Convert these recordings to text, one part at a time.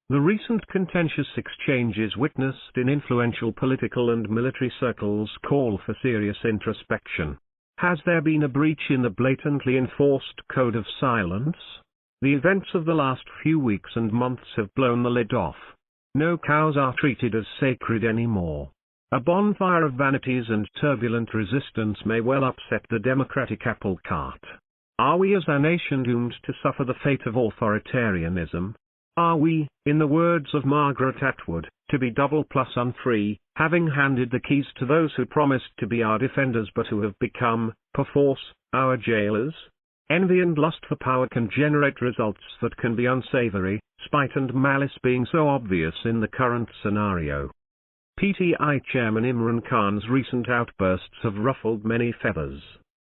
The recent contentious exchanges witnessed in influential political and military circles call for serious introspection. Has there been a breach in the blatantly enforced code of silence? The events of the last few weeks and months have blown the lid off. No cows are treated as sacred anymore. A bonfire of vanities and turbulent resistance may well upset the democratic apple cart. Are we as a nation doomed to suffer the fate of authoritarianism? Are we, in the words of Margaret Atwood, to be double plus unfree, having handed the keys to those who promised to be our defenders but who have become, perforce, our jailers? Envy and lust for power can generate results that can be unsavoury, spite and malice being so obvious in the current scenario. PTI Chairman Imran Khan's recent outbursts have ruffled many feathers.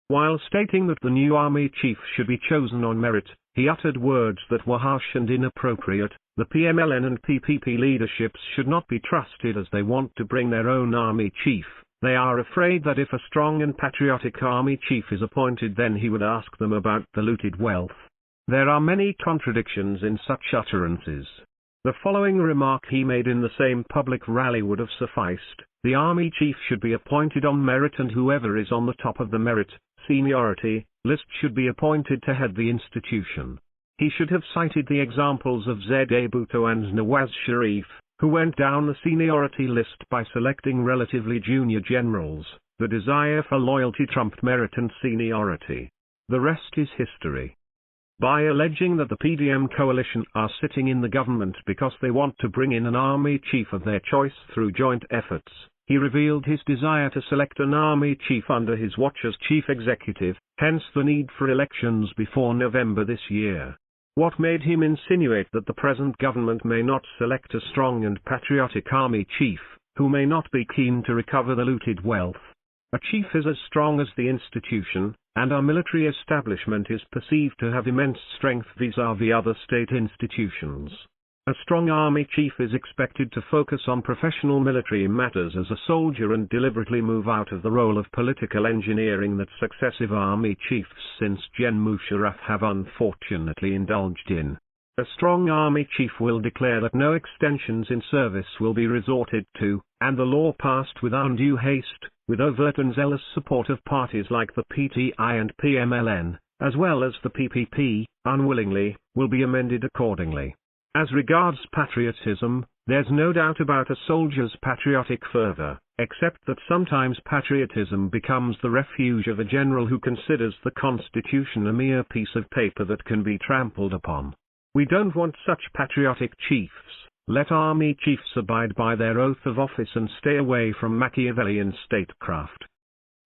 While stating that the new army chief should be chosen on merit, he uttered words that were harsh and inappropriate. The PMLN and PPP leaderships should not be trusted as they want to bring their own army chief. They are afraid that if a strong and patriotic army chief is appointed, then he would ask them about the looted wealth. There are many contradictions in such utterances. The following remark he made in the same public rally would have sufficed: the army chief should be appointed on merit, and whoever is on the top of the merit, seniority, list should be appointed to head the institution. He should have cited the examples of Z.A. Bhutto and Nawaz Sharif, who went down the seniority list by selecting relatively junior generals. The desire for loyalty trumped merit and seniority. The rest is history. By alleging that the PDM coalition are sitting in the government because they want to bring in an army chief of their choice through joint efforts, he revealed his desire to select an army chief under his watch as chief executive, hence the need for elections before November this year. What made him insinuate that the present government may not select a strong and patriotic army chief, who may not be keen to recover the looted wealth? A chief is as strong as the institution, and our military establishment is perceived to have immense strength vis-à-vis other state institutions. A strong army chief is expected to focus on professional military matters as a soldier and deliberately move out of the role of political engineering that successive army chiefs since Gen Musharraf have unfortunately indulged in. A strong army chief will declare that no extensions in service will be resorted to, and the law passed with undue haste, with overt and zealous support of parties like the PTI and PMLN, as well as the PPP, unwillingly, will be amended accordingly. As regards patriotism, there's no doubt about a soldier's patriotic fervor, except that sometimes patriotism becomes the refuge of a general who considers the Constitution a mere piece of paper that can be trampled upon. We don't want such patriotic chiefs. Let army chiefs abide by their oath of office and stay away from Machiavellian statecraft.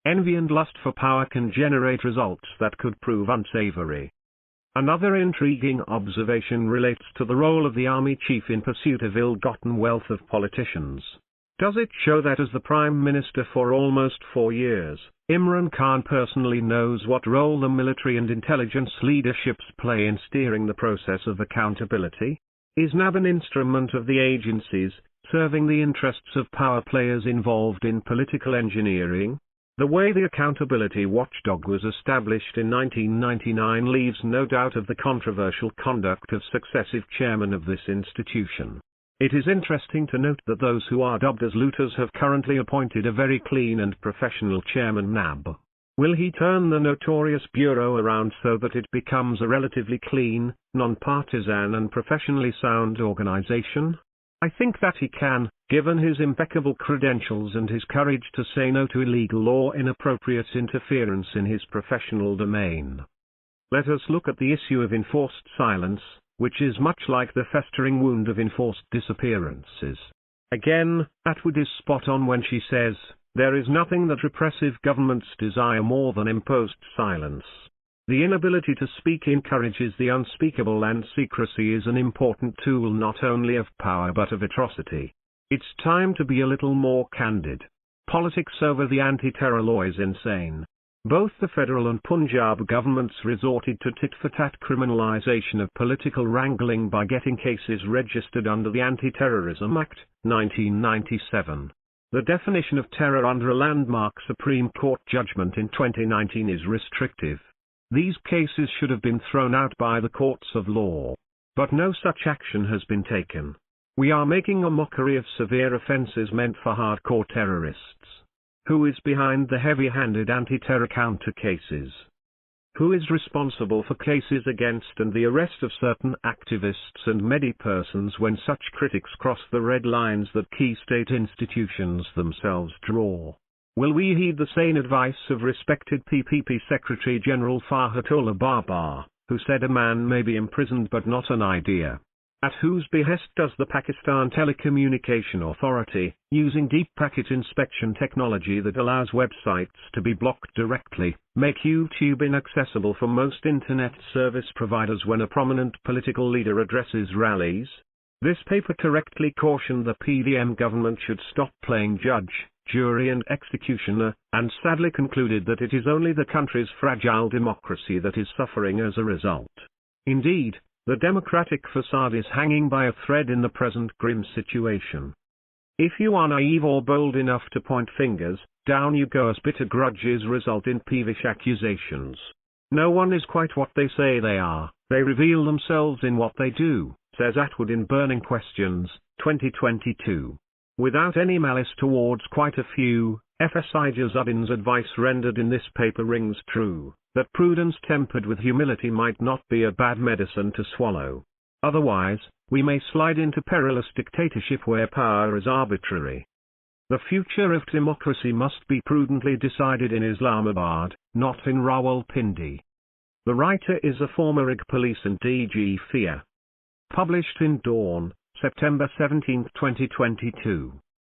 Envy and lust for power can generate results that could prove unsavory. Another intriguing observation relates to the role of the army chief in pursuit of ill-gotten wealth of politicians. Does it show that as the Prime Minister for almost 4 years, Imran Khan personally knows what role the military and intelligence leaderships play in steering the process of accountability? Is NAB an instrument of the agencies, serving the interests of power players involved in political engineering? The way the accountability watchdog was established in 1999 leaves no doubt of the controversial conduct of successive chairmen of this institution. It is interesting to note that those who are dubbed as looters have currently appointed a very clean and professional chairman NAB. Will he turn the notorious bureau around so that it becomes a relatively clean, non-partisan and professionally sound organization? I think that he can, given his impeccable credentials and his courage to say no to illegal or inappropriate interference in his professional domain. Let us look at the issue of enforced silence, which is much like the festering wound of enforced disappearances. Again, Atwood is spot on when she says, there is nothing that repressive governments desire more than imposed silence. The inability to speak encourages the unspeakable, and secrecy is an important tool not only of power but of atrocity. It's time to be a little more candid. Politics over the anti-terror law is insane. Both the federal and Punjab governments resorted to tit-for-tat criminalization of political wrangling by getting cases registered under the Anti-Terrorism Act, 1997. The definition of terror under a landmark Supreme Court judgment in 2019 is restrictive. These cases should have been thrown out by the courts of law. but no such action has been taken. We are making a mockery of severe offenses meant for hardcore terrorists. Who is behind the heavy-handed anti-terror counter cases? Who is responsible for cases against and the arrest of certain activists and medi-persons when such critics cross the red lines that key state institutions themselves draw? Will we heed the sane advice of respected PPP Secretary General Farhatullah Baba, who said a man may be imprisoned but not an idea? At whose behest does the Pakistan Telecommunication Authority, using deep packet inspection technology that allows websites to be blocked directly, make YouTube inaccessible for most internet service providers when a prominent political leader addresses rallies? This paper correctly cautioned the PDM government should stop playing judge, jury and executioner, and sadly concluded that it is only the country's fragile democracy that is suffering as a result. Indeed, the democratic facade is hanging by a thread in the present grim situation. If you are naive or bold enough to point fingers, down you go as bitter grudges result in peevish accusations. No one is quite what they say they are, they reveal themselves in what they do, says Atwood in Burning Questions, 2022. Without any malice towards quite a few, FSI Jazzuddin's advice rendered in this paper rings true, that prudence tempered with humility might not be a bad medicine to swallow. Otherwise, we may slide into perilous dictatorship where power is arbitrary. The future of democracy must be prudently decided in Islamabad, not in Rawalpindi. The writer is a former IG police and DG FIA. Published in Dawn, September 17, 2022.